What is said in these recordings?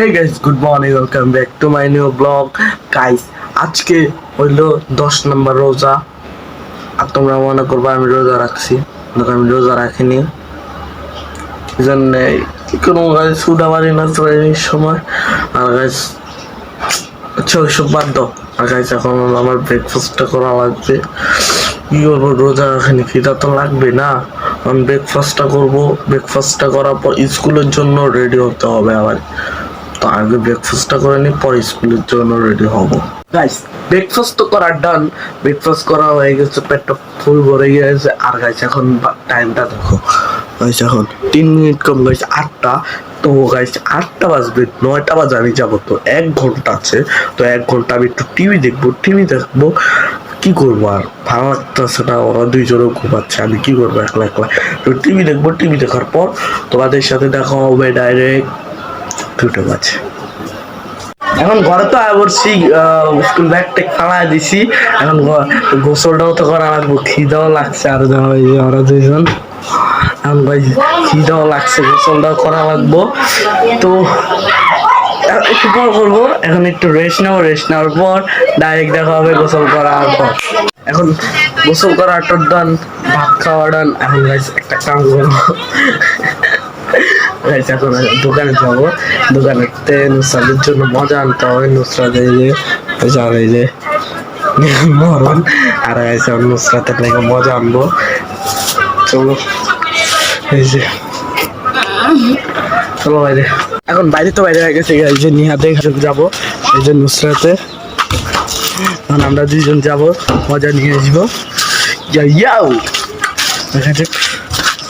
Hey guys, good morning. Welcome back to my new vlog. Guys, আজকে হইলো 10 নম্বর রোজা। আর তোমরা মনে করবা আমি রোজা রাখছি, কিন্তু আমি রোজা রাখিনি। এজন্য কোনো গাইস সুডা মারি না এই সময়। আর গাইস আচ্ছা ওইসব বাদ দাও। আর গাইস এখন আমার ব্রেকফাস্টটা করা লাগবে। কি করবো, রোজা রাখিনি, খিদা তো লাগবে না। আমি ব্রেকফাস্টটা করবো। ব্রেকফাস্টটা করার পর স্কুলের জন্য রেডি হতে হবে আবার। তো আগে ব্রেকফাস্টটা করে নিই, পরে স্কুলের জন্য রেডি হব। গাইস ব্রেকফাস্ট তো করা ডান, ব্রেকফাস্ট করা হয়ে গেছে, পেটটা ফুল ভরে গেছে। আর গাইস এখন টাইমটা দেখো, গাইস এখন 3 মিনিট কম, গাইস 8টা। তো গাইস 8টা বাজবে, 9টা বাজে আমি যাবো। তো 1 ঘন্টা আছে, তো 1 ঘন্টা আমি একটু টিভি দেখবো। কি করবো, আর ভালো লাগতেছে না, ওরা দুইজনও ঘুমাচ্ছে, আমি কি করবো একলা একলা। তো টিভি দেখবো, টিভি দেখার পর তোমাদের সাথে দেখা হবে ডাইরেক্ট 2টা বাজে। এখন ঘরে তো পড়ছি, স্কুল ব্যাগটা ফালাই দিছি। এখন গোসলটাও তো করা লাগবো, খিদাও লাগছে। আর ওরা দুইজন এখন ভাই খিদাও লাগছে, গোসলটাও করা লাগবো। তো একটু পর করবো, এখন একটু রেস্ট নেওয়ার পর ডাইরেক্ট দেখা হবে গোসল করার পর। এখন গোসল করার ডান, ভাত খাওয়া ডান। এখন গাইস একটা কাম করবো, এখন দোকানে যাবো। দোকানেতে নুসরাতের জন্য মজা আনতে হবে। নুসরাত এই যে মরণ, আর নুসরাতের লেগে মজা আনবো। চলো এই যে চলো বাইরে। এখন বাইরে তো বাইরে হয়ে গেছে, এই যে নিহাতে যাবো, এই যে নুসরাতে। এখন আমরা দুইজন যাবো, মজা নিয়ে আসবো। ইয়াও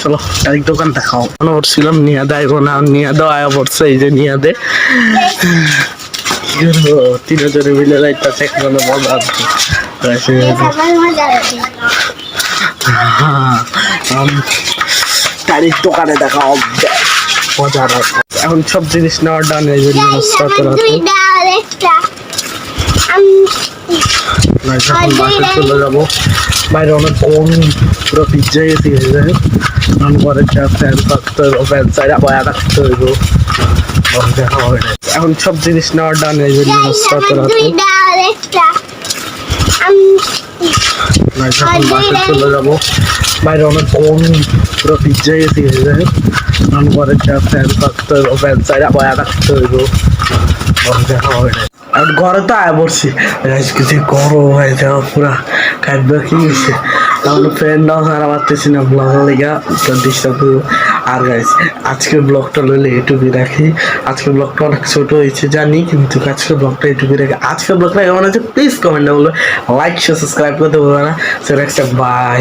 চলো ডাইরেক্ট দোকান দেখাও। মনে করছিলাম নিয়াদে আইব না, নিয়াদও আয়া পড়ছে। এই যে নিয়াদে 3 জনে মিলে যাইতেছে, মানে মজা আছে। ডাইরেক্ট দোকানে দেখাও, মজা আছে। এখন সব জিনিস নেওয়ার ডান। এই জন্য চলে যাবো বাইরে। অনেক কম, পুরো পিজ্জা গেছে। ঘরে ফ্যান থাকতে হইব, ফ্যান সাইড আবার রাখতে হইব। দেখা হবে এখন সব জিনিস নেওয়ার ডান। এই জন্য চলে যাবো বাইরে। অনেক কম, পুরো পিজ্জা গেছে। ঘরে ফ্যান থাকতে হইব, ফ্যান সাইড আবার রাখতে হইব। দেখা হবে আর ঘরে তো আয় পড়ছি, কিছু গরম হয়ে যাওয়া পুরা কাটবে কি গেছে। তাহলে ফ্রেন্ডরাও সারা পারতেছি না ব্লগের লেগা, ডিস্টার্ব করবো। আর গাইস আজকের ব্লগটা লইলে এটুকুই রাখি। আজকের ব্লগটা অনেক ছোট হয়েছে জানি, কিন্তু আজকের ব্লগটা এটুকুই রাখি। আজকের ব্লগটা কেমন আছে প্লিজ কমেন্টে বলবে, লাইক শেয়ার সাবস্ক্রাইব করতে বলবে না। সেটা বাই।